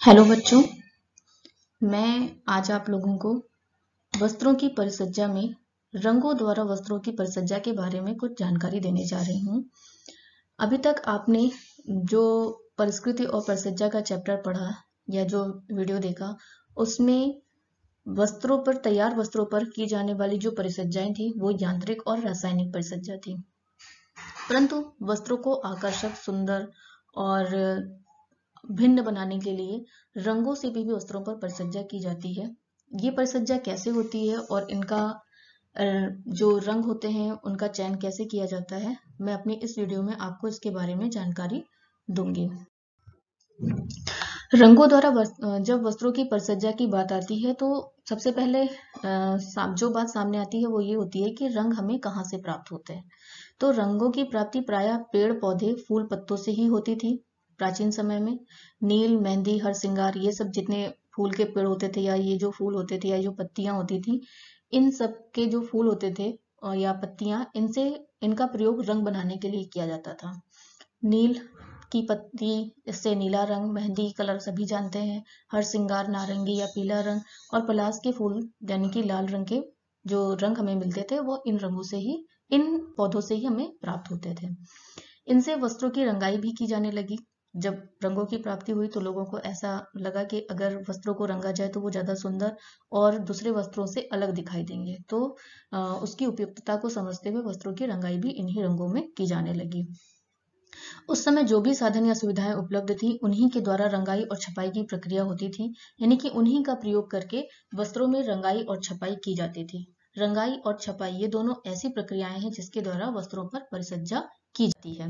Hello बच्चों, मैं आज आप लोगों को वस्त्रों की परिसज्जा में रंगों द्वारा वस्त्रों की परिसज्जा के बारे में कुछ जानकारी देने जा रही हूँ। अभी तक आपने जो परिस्कृति और परिसज्जा का चैप्टर पढ़ा या जो वीडियो देखा, उसमें वस्त्रों पर, तैयार वस्त्रों पर की जाने वाली जो परिसज्जाएं थी वो यांत्रिक और रासायनिक परिसज्जा थी। परंतु वस्त्रों को आकर्षक, सुंदर और भिन्न बनाने के लिए रंगों से भी वस्त्रों पर परिसज्जा की जाती है। ये परिसज्जा कैसे होती है और इनका जो रंग होते हैं उनका चयन कैसे किया जाता है, मैं अपनी इस वीडियो में आपको इसके बारे में जानकारी दूंगी। रंगों द्वारा जब वस्त्रों की परिसज्जा की बात आती है तो सबसे पहले जो बात सामने आती है वो ये होती है कि रंग हमें कहाँ से प्राप्त होते हैं। तो रंगों की प्राप्ति प्रायः पेड़ पौधे, फूल पत्तों से ही होती थी। प्राचीन समय में नील, मेहंदी, हरसिंगार, ये सब जितने फूल के पेड़ होते थे या ये जो फूल होते थे या जो पत्तियां होती थी, इन सब के जो फूल होते थे या पत्तियां, इनका प्रयोग रंग बनाने के लिए किया जाता था। नील की पत्ती, इससे नीला रंग, मेहंदी कलर सभी जानते हैं, हरसिंगार नारंगी या पीला रंग, और पलाश के फूल यानी कि लाल रंग के जो रंग हमें मिलते थे वो इन रंगों से ही, इन पौधों से ही हमें प्राप्त होते थे। इनसे वस्त्रों की रंगाई भी की जाने लगी। जब रंगों की प्राप्ति हुई तो लोगों को ऐसा लगा कि अगर वस्त्रों को रंगा जाए तो वो ज्यादा सुंदर और दूसरे वस्त्रों से अलग दिखाई देंगे, तो उसकी उपयुक्तता को समझते हुए वस्त्रों की रंगाई भी इन्हीं रंगों में की जाने लगी। उस समय जो भी साधन या सुविधाएं उपलब्ध थी उन्हीं के द्वारा रंगाई और छपाई की प्रक्रिया होती थी, यानी कि उन्हीं का प्रयोग करके वस्त्रों में रंगाई और छपाई की जाती थी। रंगाई और छपाई ये दोनों ऐसी प्रक्रियाएं हैं जिसके द्वारा वस्त्रों पर परिसज्जा की जाती है।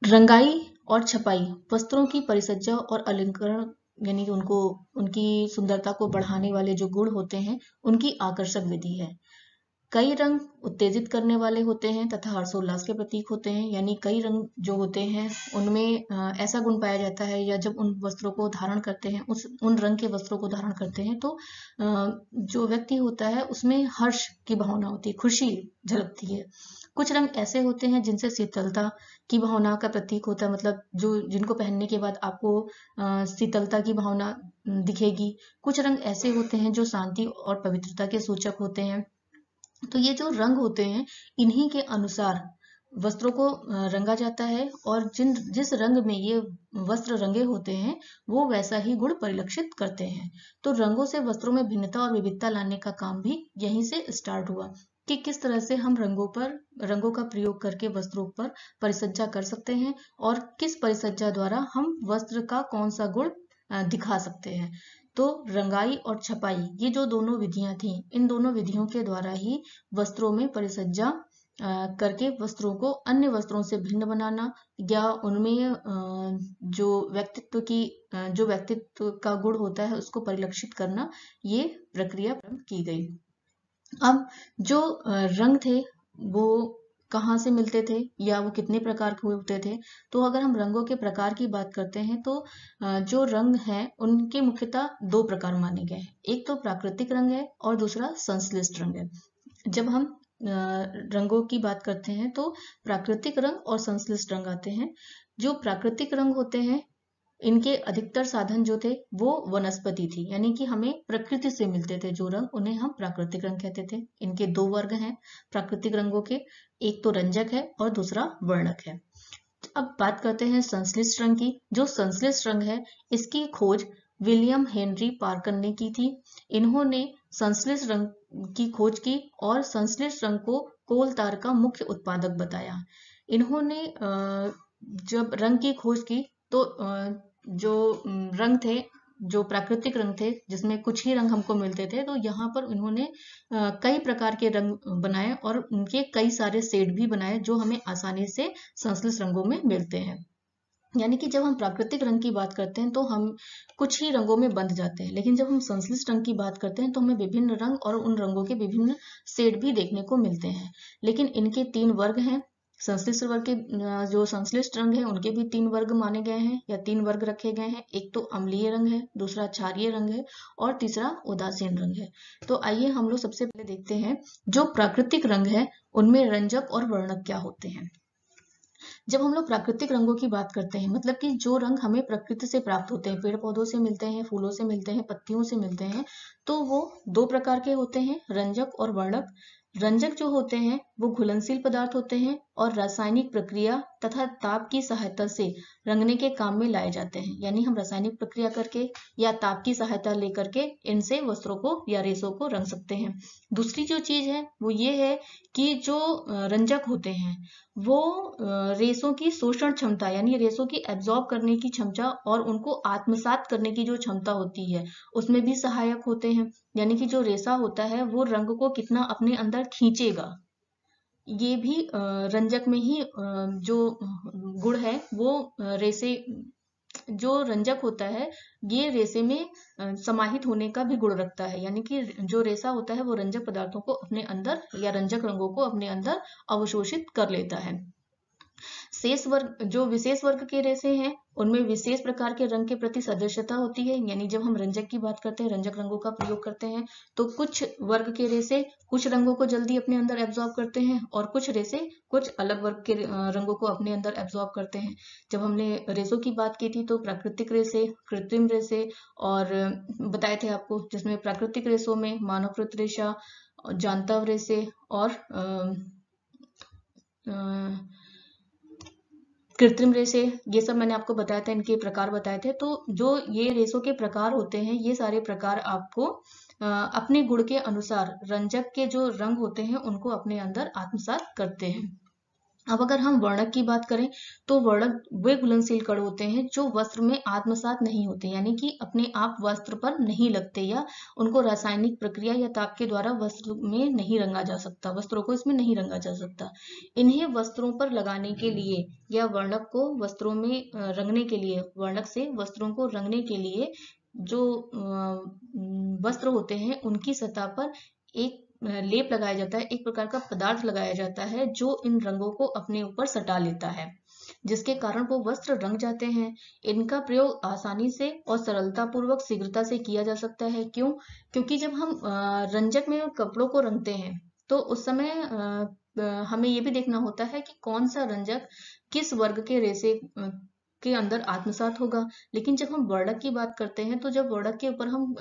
रंगाई और छपाई वस्त्रों की परिसज्जा और अलंकरण, यानी कि उनकी सुंदरता को बढ़ाने वाले जो गुण होते हैं उनकी आकर्षक विधि है। कई रंग उत्तेजित करने वाले होते हैं तथा हर्षोल्लास के प्रतीक होते हैं, यानी कई रंग जो होते हैं उनमें ऐसा गुण पाया जाता है, या जब उन वस्त्रों को धारण करते हैं, उन रंग के वस्त्रों को धारण करते हैं तो जो व्यक्ति होता है उसमें हर्ष की भावना होती है, खुशी झलकती है। कुछ रंग ऐसे होते हैं जिनसे शीतलता की भावना का प्रतीक होता है, मतलब जिनको पहनने के बाद आपको शीतलता की भावना दिखेगी। कुछ रंग ऐसे होते हैं जो शांति और पवित्रता के सूचक होते हैं। तो ये जो रंग होते हैं इन्हीं के अनुसार वस्त्रों को रंगा जाता है, और जिस रंग में ये वस्त्र रंगे होते हैं वो वैसा ही गुण परिलक्षित करते हैं। तो रंगों से वस्त्रों में भिन्नता और विविधता लाने का काम भी यहीं से स्टार्ट हुआ कि किस तरह से हम रंगों का प्रयोग करके वस्त्रों पर परिसज्जा कर सकते हैं और किस परिसज्जा द्वारा हम वस्त्र का कौन सा गुण दिखा सकते हैं। तो रंगाई और छपाई ये जो दोनों विधियां थी, इन दोनों विधियों के द्वारा ही वस्त्रों में परिसज्जा करके वस्त्रों को अन्य वस्त्रों से भिन्न बनाना, या उनमें जो व्यक्तित्व का गुण होता है उसको परिलक्षित करना, ये प्रक्रिया प्रारंभ की गई। अब जो रंग थे वो कहाँ से मिलते थे या वो कितने प्रकार के होते थे, तो अगर हम रंगों के प्रकार की बात करते हैं तो जो रंग हैं उनके मुख्यतः दो प्रकार माने गए हैं। एक तो प्राकृतिक रंग है और दूसरा संश्लिष्ट रंग है। जब हम रंगों की बात करते हैं तो प्राकृतिक रंग और संश्लिष्ट रंग आते हैं। जो प्राकृतिक रंग होते हैं इनके अधिकतर साधन जो थे वो वनस्पति थी, यानी कि हमें प्रकृति से मिलते थे जो रंग, उन्हें हम प्राकृतिक रंग कहते थे। इनके दो वर्ग हैं प्राकृतिक रंगों के, एक तो रंजक है और दूसरा वर्णक है। अब बात करते हैं संश्लिष्ट रंग की। जो संश्लिष्ट रंग है इसकी खोज विलियम हेनरी पार्कर ने की थी। इन्होंने संश्लिष्ट रंग की खोज की और संश्लिष्ट रंग को कोल तार का मुख्य उत्पादक बताया। इन्होंने जब रंग की खोज की तो जो रंग थे, जो प्राकृतिक रंग थे जिसमें कुछ ही रंग हमको मिलते थे, तो यहाँ पर इन्होंने कई प्रकार के रंग बनाए और उनके कई सारे शेड भी बनाए जो हमें आसानी से संश्लिष्ट रंगों में मिलते हैं। यानी कि जब हम प्राकृतिक रंग की बात करते हैं तो हम कुछ ही रंगों में बंध जाते हैं, लेकिन जब हम संश्लिष्ट रंग की बात करते हैं तो हमें विभिन्न रंग और उन रंगों के विभिन्न शेड भी देखने को मिलते हैं। लेकिन इनके तीन वर्ग हैं। संश्लिष्ट वर्ग के जो संश्लिष्ट रंग है उनके भी तीन वर्ग माने गए हैं या तीन वर्ग रखे गए हैं। एक तो अम्लीय रंग है, दूसरा क्षारीय रंग है और तीसरा उदासीन रंग है। तो आइए हम लोग सबसे पहले देखते हैं जो प्राकृतिक रंग है उनमें रंजक और वर्णक क्या होते हैं। जब हम लोग प्राकृतिक रंगों की बात करते हैं, मतलब कि जो रंग हमें प्रकृति से प्राप्त होते हैं, पेड़ पौधों से मिलते हैं, फूलों से मिलते हैं, पत्तियों से मिलते हैं, तो वो दो प्रकार के होते हैं, रंजक और वर्णक। रंजक जो होते हैं वो घुलनशील पदार्थ होते हैं और रासायनिक प्रक्रिया तथा ताप की सहायता से रंगने के काम में लाए जाते हैं। यानी हम रासायनिक प्रक्रिया करके या ताप की सहायता लेकर के इनसे वस्त्रों को या रेशों को रंग सकते हैं। दूसरी जो चीज है वो ये है कि जो रंजक होते हैं वो रेशों की शोषण क्षमता, यानी रेशों की एब्जॉर्ब करने की क्षमता और उनको आत्मसात करने की जो क्षमता होती है उसमें भी सहायक होते हैं। यानी कि जो रेशा होता है वो रंग को कितना अपने अंदर खींचेगा, ये भी रंजक में ही जो गुण है वो रेशे, जो रंजक होता है ये रेशे में समाहित होने का भी गुण रखता है। यानी कि जो रेशा होता है वो रंजक पदार्थों को अपने अंदर या रंजक रंगों को अपने अंदर अवशोषित कर लेता है। शेष वर्ग, जो विशेष वर्ग के रेशे हैं उनमें विशेष प्रकार के रंग के प्रति सदस्यता होती है। यानी जब हम रंजक की बात करते हैं, रंजक रंगों का प्रयोग करते हैं, तो कुछ वर्ग के रेशे कुछ रंगों को जल्दी अपने अंदर एब्जॉर्ब करते हैं और कुछ रेशे कुछ अलग वर्ग के रंगों को अपने अंदर एब्जॉर्ब करते हैं। जब हमने रेशों की बात की थी तो प्राकृतिक रेशे, कृत्रिम रेशे और बताए थे आपको, जिसमें प्राकृतिक रेशों में मानवकृत रेशा, जांतव रेशे और कृत्रिम रेशे, ये सब मैंने आपको बताया था, इनके प्रकार बताए थे। तो जो ये रेशों के प्रकार होते हैं ये सारे प्रकार आपको अपने गुण के अनुसार रंजक के जो रंग होते हैं उनको अपने अंदर आत्मसात करते हैं। अब अगर हम वर्णक की बात करें तो वर्णक वे घुलनशील कण होते हैं जो वस्त्र में आत्मसात नहीं होते, यानी कि अपने आप वस्त्र पर नहीं लगते या उनको रासायनिक प्रक्रिया या ताप के द्वारा वस्त्र में नहीं रंगा जा सकता, वस्त्रों को इसमें नहीं रंगा जा सकता। इन्हें वस्त्रों पर लगाने के लिए या वर्णक को वस्त्रों में रंगने के लिए, वर्णक से वस्त्रों को रंगने के लिए जो वस्त्र होते हैं उनकी सतह पर एक लेप लगाया जाता है, एक प्रकार का पदार्थ लगाया जाता है जो इन रंगों को अपने ऊपर सटा लेता है, जिसके कारण वो वस्त्र रंग जाते हैं। इनका प्रयोग आसानी से और सरलता पूर्वक शीघ्रता से किया जा सकता है। क्यों? क्योंकि जब हम रंजक में कपड़ों को रंगते हैं तो उस समय हमें ये भी देखना होता है कि कौन सा रंजक किस वर्ग के रेशे के अंदर आत्मसात होगा। लेकिन जब हम वर्णक की बात करते हैं तो जब वर्णक के ऊपर हम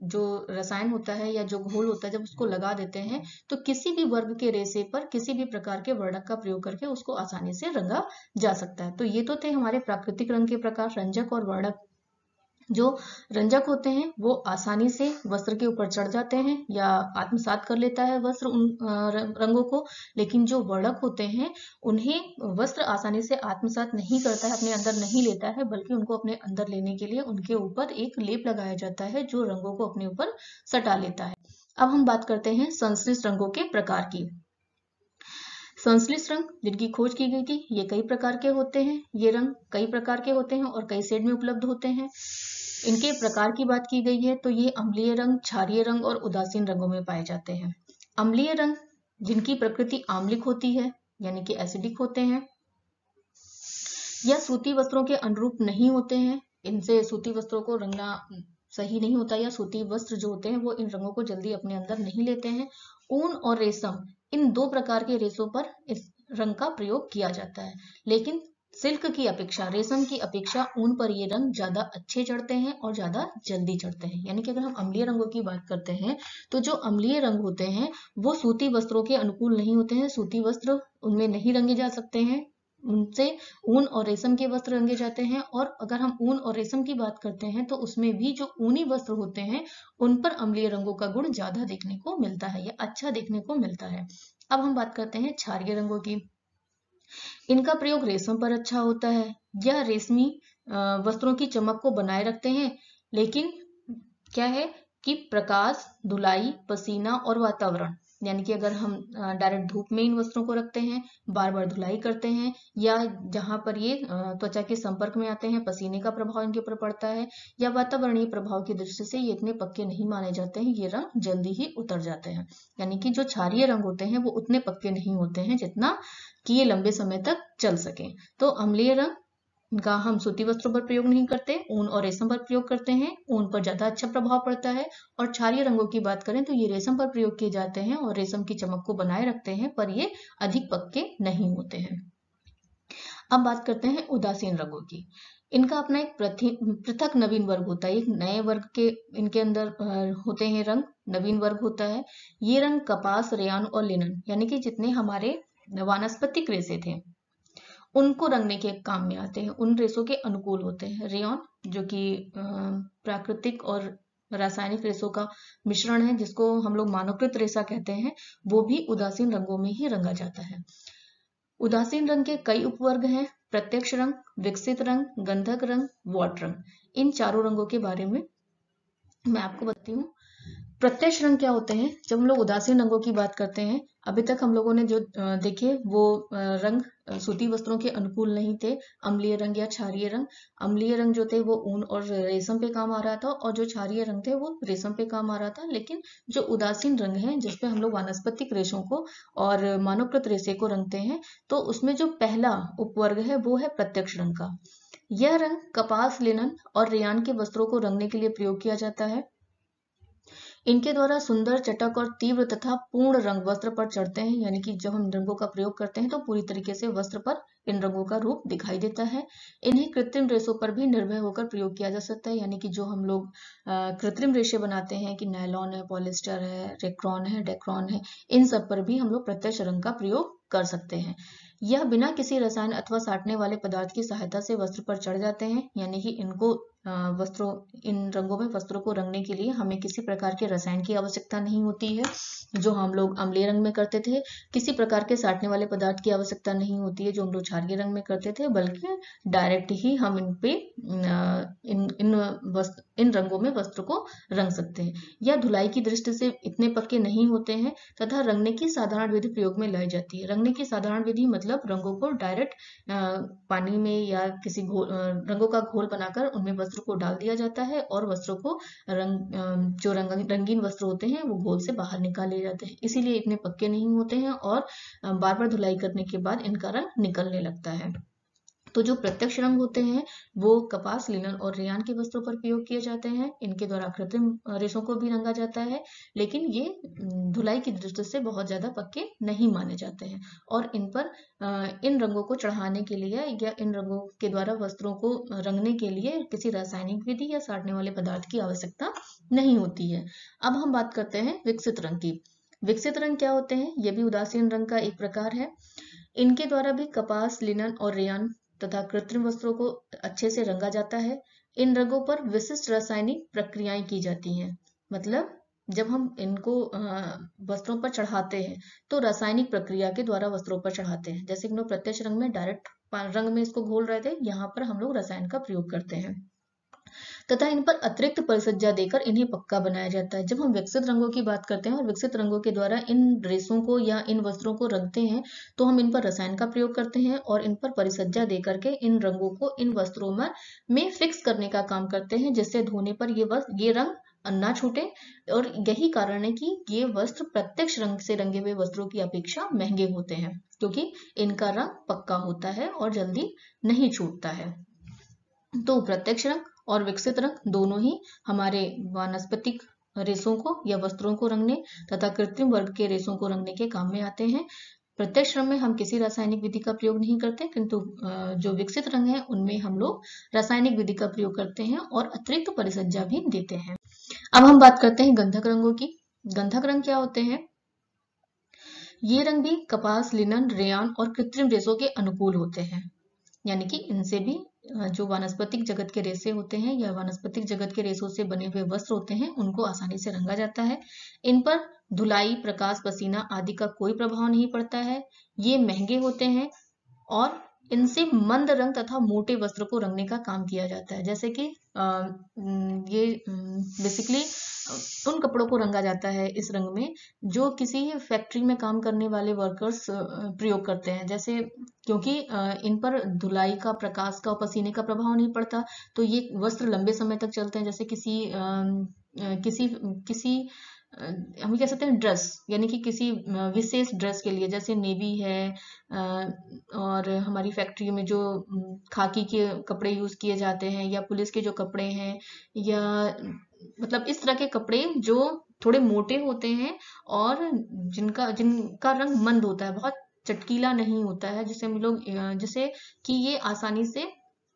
जो रसायन होता है या जो घोल होता है जब उसको लगा देते हैं तो किसी भी वर्ग के रेशे पर किसी भी प्रकार के वर्णक का प्रयोग करके उसको आसानी से रंगा जा सकता है। तो ये तो थे हमारे प्राकृतिक रंग के प्रकार, रंजक और वर्णक। जो रंजक होते हैं वो आसानी से वस्त्र के ऊपर चढ़ जाते हैं या आत्मसात कर लेता है वस्त्र उन रंगों को। लेकिन जो वर्णक होते हैं उन्हें वस्त्र आसानी से आत्मसात नहीं करता है, अपने अंदर नहीं लेता है, बल्कि उनको अपने अंदर लेने के लिए उनके ऊपर एक लेप लगाया जाता है जो रंगों को अपने ऊपर सटा लेता है। अब हम बात करते हैं संश्लिष्ट रंगों के प्रकार की। संश्लिष्ट रंग जिनकी खोज की गई थी ये कई प्रकार के होते हैं। ये रंग कई प्रकार के होते हैं और कई शेड में उपलब्ध होते हैं। इनके प्रकार की बात की गई है तो ये अम्लीय रंग, क्षारीय रंग और उदासीन रंगों में पाए जाते हैं। अम्लीय रंग जिनकी प्रकृति आम्लिक होती है यानी कि एसिडिक होते हैं या सूती वस्त्रों के अनुरूप नहीं होते हैं, इनसे सूती वस्त्रों को रंगना सही नहीं होता या सूती वस्त्र जो होते हैं वो इन रंगों को जल्दी अपने अंदर नहीं लेते हैं। ऊन और रेशम, इन दो प्रकार के रेशों पर इस रंग का प्रयोग किया जाता है। लेकिन सिल्क की अपेक्षा, रेशम की अपेक्षा ऊन पर ये रंग ज्यादा अच्छे चढ़ते हैं और ज्यादा जल्दी चढ़ते हैं। यानी कि अगर हम अम्लीय रंगों की बात करते हैं तो जो अम्लीय रंग होते हैं वो सूती वस्त्रों के अनुकूल नहीं होते हैं, सूती वस्त्र उनमें नहीं रंगे जा सकते हैं, उनसे ऊन और रेशम के वस्त्र रंगे जाते हैं। और अगर हम ऊन और रेशम की बात करते हैं तो उसमें भी जो ऊनी वस्त्र होते हैं उन पर अम्लीय रंगों का गुण ज्यादा देखने को मिलता है या अच्छा देखने को मिलता है। अब हम बात करते हैं क्षारीय रंगों की। इनका प्रयोग रेशम पर अच्छा होता है, यह रेशमी वस्त्रों की चमक को बनाए रखते हैं। लेकिन क्या है कि प्रकाश, धुलाई, पसीना और वातावरण, यानी कि अगर हम डायरेक्ट धूप में इन वस्त्रों को रखते हैं, बार बार धुलाई करते हैं या जहां पर ये त्वचा के संपर्क में आते हैं पसीने का प्रभाव इनके ऊपर पड़ता है या वातावरणीय प्रभाव की दृष्टि से ये इतने पक्के नहीं माने जाते हैं, ये रंग जल्दी ही उतर जाते हैं। यानी कि जो क्षारीय रंग होते हैं वो उतने पक्के नहीं होते हैं जितना कि ये लंबे समय तक चल सके। तो अम्लीय रंग इनका हम सूती वस्त्रों पर प्रयोग नहीं करते, ऊन और रेशम पर प्रयोग करते हैं, ऊन पर ज्यादा अच्छा प्रभाव पड़ता है। और क्षारीय रंगों की बात करें तो ये रेशम पर प्रयोग किए जाते हैं और रेशम की चमक को बनाए रखते हैं, पर ये अधिक पक्के नहीं होते हैं। अब बात करते हैं उदासीन रंगों की। इनका अपना एक पृथक नवीन वर्ग होता है, एक नए वर्ग के इनके अंदर होते हैं रंग, नवीन वर्ग होता है। ये रंग कपास, रेयान और लिनन यानी कि जितने हमारे वानस्पतिक रेशे थे उनको रंगने के काम में आते हैं, उन रेशों के अनुकूल होते हैं। रेयॉन जो कि प्राकृतिक और रासायनिक रेशों का मिश्रण है, जिसको हम लोग मानवकृत रेशा कहते हैं, वो भी उदासीन रंगों में ही रंगा जाता है। उदासीन रंग के कई उपवर्ग हैं, प्रत्यक्ष रंग, विकसित रंग, गंधक रंग, वॉट रंग। इन चारों रंगों के बारे में मैं आपको बताती हूँ। प्रत्यक्ष रंग क्या होते हैं? जब हम लोग उदासीन रंगों की बात करते हैं, अभी तक हम लोगों ने जो देखे वो रंग सूती वस्त्रों के अनुकूल नहीं थे। अम्लीय रंग या क्षारीय रंग, अम्लीय रंग जो थे वो ऊन और रेशम पे काम आ रहा था, और जो क्षारीय रंग थे वो रेशम पे काम आ रहा था। लेकिन जो उदासीन रंग है, जिसपे हम लोग वानस्पतिक रेशों को और मानवकृत रेशे को रंगते हैं, तो उसमें जो पहला उपवर्ग है वो है प्रत्यक्ष रंग का। यह रंग कपास, लिनन और रेयान के वस्त्रों को रंगने के लिए प्रयोग किया जाता है। इनके द्वारा सुंदर, चटक और तीव्र तथा पूर्ण रंग वस्त्र पर चढ़ते हैं, यानी कि जब हम रंगों का प्रयोग करते हैं तो पूरी तरीके से वस्त्र पर इन रंगों का रूप दिखाई देता है। इन्हें कृत्रिम रेशों पर भी निर्भय होकर प्रयोग किया जा सकता है, यानी कि जो हम लोग कृत्रिम रेशे बनाते हैं कि नायलॉन है, पॉलिस्टर है, रेक्रॉन है, डेक्रॉन है, इन सब पर भी हम लोग प्रत्यक्ष रंग का प्रयोग कर सकते हैं। यह बिना किसी रसायन अथवा साटने वाले पदार्थ की सहायता से वस्त्र पर चढ़ जाते हैं, यानी कि इनको इन रंगों में वस्त्रों को रंगने के लिए हमें किसी प्रकार के रसायन की आवश्यकता नहीं होती है, जो हम लोग अम्लीय रंग में करते थे। किसी प्रकार के साटने वाले पदार्थ की आवश्यकता नहीं होती है, जो हम लोग क्षारीय रंग में करते थे, बल्कि डायरेक्ट ही हम इन पे इन रंगों में वस्त्र को रंग सकते हैं। यह धुलाई की दृष्टि से इतने पक्के नहीं होते हैं तथा रंगने की साधारण विधि प्रयोग में लाई जाती है। रंगने की साधारण विधि मतलब रंगों को डायरेक्ट पानी में या किसी रंगों का घोल बनाकर उनमें वस्त्र को डाल दिया जाता है, और वस्त्रों को रंगीन वस्त्र होते हैं वो घोल से बाहर निकाल लिए जाते हैं। इसीलिए इतने पक्के नहीं होते हैं और बार बार धुलाई करने के बाद इनका रंग निकलने लगता है। तो जो प्रत्यक्ष रंग होते हैं वो कपास, लिनन और रेयान के वस्त्रों पर प्रयोग किए जाते हैं। इनके द्वारा कृत्रिम रेशों को भी रंगा जाता है, लेकिन ये धुलाई की दृष्टि से बहुत ज्यादा पक्के नहीं माने जाते हैं, और इन पर इन रंगों को चढ़ाने के लिए या इन रंगों के द्वारा वस्त्रों को रंगने के लिए किसी रासायनिक विधि या साटने वाले पदार्थ की आवश्यकता नहीं होती है। अब हम बात करते हैं विकसित रंग की। विकसित रंग क्या होते हैं? ये भी उदासीन रंग का एक प्रकार है। इनके द्वारा भी कपास, लिनन और रेयान तथा कृत्रिम वस्त्रों को अच्छे से रंगा जाता है। इन रंगों पर विशिष्ट रासायनिक प्रक्रियाएं की जाती हैं। मतलब जब हम इनको वस्त्रों पर चढ़ाते हैं तो रासायनिक प्रक्रिया के द्वारा वस्त्रों पर चढ़ाते हैं। जैसे कि हम लोग प्रत्यक्ष रंग में डायरेक्ट रंग में इसको घोल रहे थे, यहाँ पर हम लोग रसायन का प्रयोग करते हैं तथा इन पर अतिरिक्त परिसज्जा देकर इन्हें पक्का बनाया जाता है। जब हम विकसित रंगों की बात करते हैं और विकसित रंगों के द्वारा इन ड्रेसों को या इन वस्त्रों को रंगते हैं, तो हम इन पर रसायन का प्रयोग करते हैं और इन पर परिसज्जा दे करके इन रंगों को इन वस्त्रों में फिक्स करने का काम करते हैं, जिससे धोने पर ये रंग ना छूटे। और यही कारण है कि ये वस्त्र प्रत्यक्ष रंग से रंगे हुए वस्त्रों की अपेक्षा महंगे होते हैं, क्योंकि इनका रंग पक्का होता है और जल्दी नहीं छूटता है। तो प्रत्यक्ष रंग और विकसित रंग दोनों ही हमारे वानस्पतिक रेशों को या वस्त्रों को रंगने तथा कृत्रिम वर्ग के रेशों को रंगने के काम में आते हैं। प्रत्यक्ष रंग में हम किसी रासायनिक विधि का प्रयोग नहीं करते, किंतु जो विकसित रंग है उनमें हम लोग रासायनिक विधि का प्रयोग करते हैं और अतिरिक्त परिसज्जा भी देते हैं। अब हम बात करते हैं गंधक रंगों की। गंधक रंग क्या होते हैं? ये रंग भी कपास, लिनन, रेयान और कृत्रिम रेशों के अनुकूल होते हैं, यानी कि इनसे भी जो वानस्पतिक जगत के रेशे होते हैं या वानस्पतिक जगत के रेशों से बने हुए वस्त्र होते हैं उनको आसानी से रंगा जाता है। इन पर धुलाई, प्रकाश, पसीना आदि का कोई प्रभाव नहीं पड़ता है। ये महंगे होते हैं और इनसे मंद रंग तथा मोटे वस्त्र को रंगने का काम किया जाता है। जैसे कि ये बेसिकली उन कपड़ों को रंगा जाता है इस रंग में जो किसी फैक्ट्री में काम करने वाले वर्कर्स प्रयोग करते हैं। जैसे क्योंकि इन पर धुलाई का, प्रकाश का और पसीने का प्रभाव नहीं पड़ता, तो ये वस्त्र लंबे समय तक चलते हैं। जैसे किसी हम कह सकते हैं ड्रेस, यानी कि किसी विशेष ड्रेस के लिए, जैसे नेवी है और हमारी फैक्ट्री में जो खाकी के कपड़े यूज किए जाते हैं, या पुलिस के जो कपड़े हैं, या मतलब इस तरह के कपड़े जो थोड़े मोटे होते हैं और जिनका रंग मंद होता है, बहुत चटकीला नहीं होता है, जिसे हम लोग जिसे कि ये आसानी से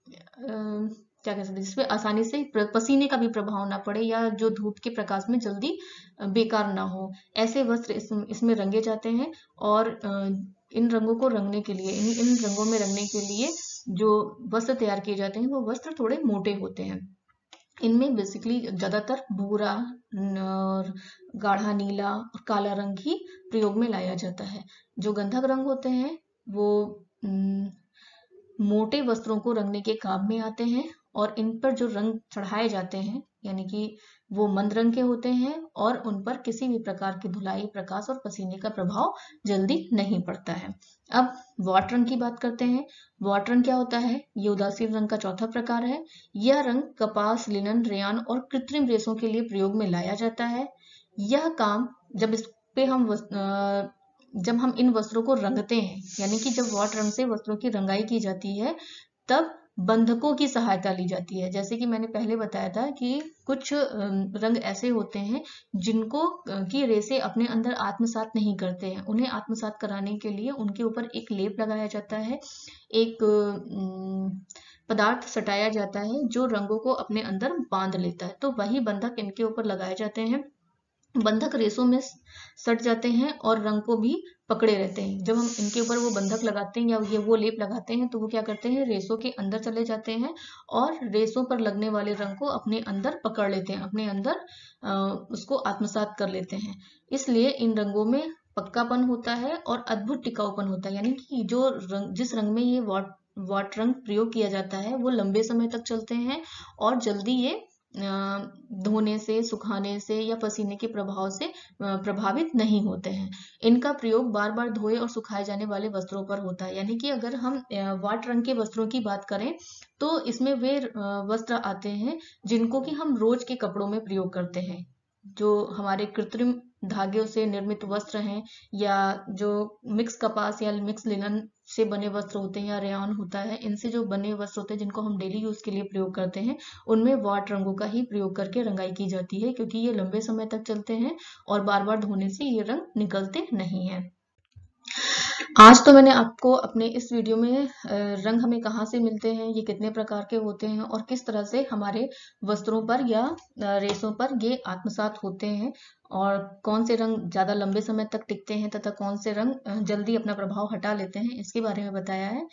क्या कह सकते हैं, जिसपे आसानी से पसीने का भी प्रभाव ना पड़े या जो धूप के प्रकाश में जल्दी बेकार ना हो, ऐसे वस्त्र इसमें रंगे जाते हैं। और इन रंगों को रंगने के लिए, इन रंगों में रंगने के लिए जो वस्त्र तैयार किए जाते हैं वो वस्त्र थोड़े मोटे होते हैं। इनमें बेसिकली ज्यादातर भूरा और गाढ़ा नीला और काला रंग ही प्रयोग में लाया जाता है। जो गंधक रंग होते हैं वो मोटे वस्त्रों को रंगने के काम में आते हैं, और इन पर जो रंग चढ़ाए जाते हैं यानी कि वो मंद रंग के होते हैं, और उन पर किसी भी प्रकार की धुलाई, प्रकाश और पसीने का प्रभाव जल्दी नहीं पड़ता है। अब वॉट रंग की बात करते हैं। वॉट रंग क्या होता है? ये उदासीन रंग का चौथा प्रकार है। यह रंग कपास, लिनन, रेयान और कृत्रिम रेशों के लिए प्रयोग में लाया जाता है। यह काम जब इस पे जब हम इन वस्त्रों को रंगते हैं, यानी कि जब वॉट रंग से वस्त्रों की रंगाई की जाती है, तब बंधकों की सहायता ली जाती है। जैसे कि मैंने पहले बताया था कि कुछ रंग ऐसे होते हैं जिनको की रेसे अपने अंदर आत्मसात नहीं करते हैं। उन्हें आत्मसात कराने के लिए उनके ऊपर एक लेप लगाया जाता है, एक पदार्थ सटाया जाता है जो रंगों को अपने अंदर बांध लेता है। तो वही बंधक इनके ऊपर लगाए जाते हैं। बंधक रेशों में सट जाते हैं और रंग को भी पकड़े रहते हैं। जब हम इनके ऊपर वो बंधक लगाते हैं या ये वो लेप लगाते हैं तो वो क्या करते हैं, रेशों के अंदर चले जाते हैं और रेशों पर लगने वाले रंग को अपने अंदर पकड़ लेते हैं, अपने अंदर उसको आत्मसात कर लेते हैं। इसलिए इन रंगों में पक्कापन होता है और अद्भुत टिकाऊपन होता है। यानी कि जो रंग, जिस रंग में ये वॉट रंग प्रयोग किया जाता है वो लंबे समय तक चलते हैं और जल्दी ये धोने से, सुखाने से या पसीने के प्रभाव से प्रभावित नहीं होते हैं। इनका प्रयोग बार बार धोए और सुखाए जाने वाले वस्त्रों पर होता है। यानी कि अगर हम वॉट रंग के वस्त्रों की बात करें तो इसमें वे वस्त्र आते हैं जिनको कि हम रोज के कपड़ों में प्रयोग करते हैं। जो हमारे कृत्रिम धागे से निर्मित वस्त्र हैं, या जो मिक्स कपास या मिक्स लिनन से बने वस्त्र होते हैं या रेयॉन होता है, इनसे जो बने वस्त्र होते हैं जिनको हम डेली यूज के लिए प्रयोग करते हैं, उनमें वॉट रंगों का ही प्रयोग करके रंगाई की जाती है, क्योंकि ये लंबे समय तक चलते हैं और बार बार धोने से ये रंग निकलते नहीं हैं। आज तो मैंने आपको अपने इस वीडियो में रंग हमें कहाँ से मिलते हैं, ये कितने प्रकार के होते हैं और किस तरह से हमारे वस्त्रों पर या रेशों पर ये आत्मसात होते हैं, और कौन से रंग ज्यादा लंबे समय तक टिकते हैं तथा कौन से रंग जल्दी अपना प्रभाव हटा लेते हैं, इसके बारे में बताया है।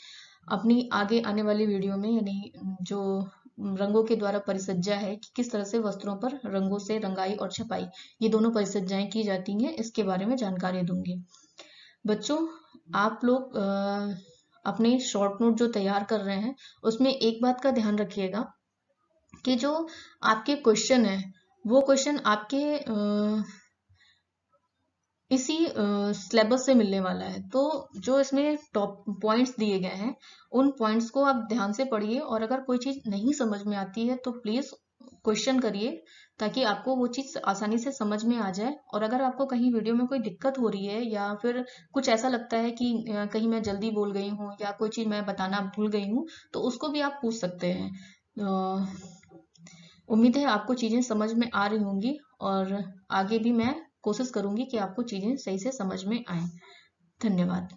अपनी आगे आने वाली वीडियो में, यानी जो रंगों के द्वारा परिसज्जा है कि किस तरह से वस्त्रों पर रंगों से रंगाई और छपाई, ये दोनों परिसज्जाएं की जाती हैं, इसके बारे में जानकारी दूंगी। बच्चों, आप लोग अपने शॉर्ट नोट जो तैयार कर रहे हैं उसमें एक बात का ध्यान रखिएगा कि जो आपके क्वेश्चन है वो क्वेश्चन आपके इसी सिलेबस से मिलने वाला है। तो जो इसमें टॉप पॉइंट्स दिए गए हैं उन पॉइंट्स को आप ध्यान से पढ़िए, और अगर कोई चीज नहीं समझ में आती है तो प्लीज क्वेश्चन करिए, ताकि आपको वो चीज आसानी से समझ में आ जाए। और अगर आपको कहीं वीडियो में कोई दिक्कत हो रही है या फिर कुछ ऐसा लगता है कि कहीं मैं जल्दी बोल गई हूँ या कोई चीज मैं बताना भूल गई हूँ, तो उसको भी आप पूछ सकते हैं। उम्मीद है आपको चीजें समझ में आ रही होंगी, और आगे भी मैं कोशिश करूंगी कि आपको चीजें सही से समझ में आए। धन्यवाद।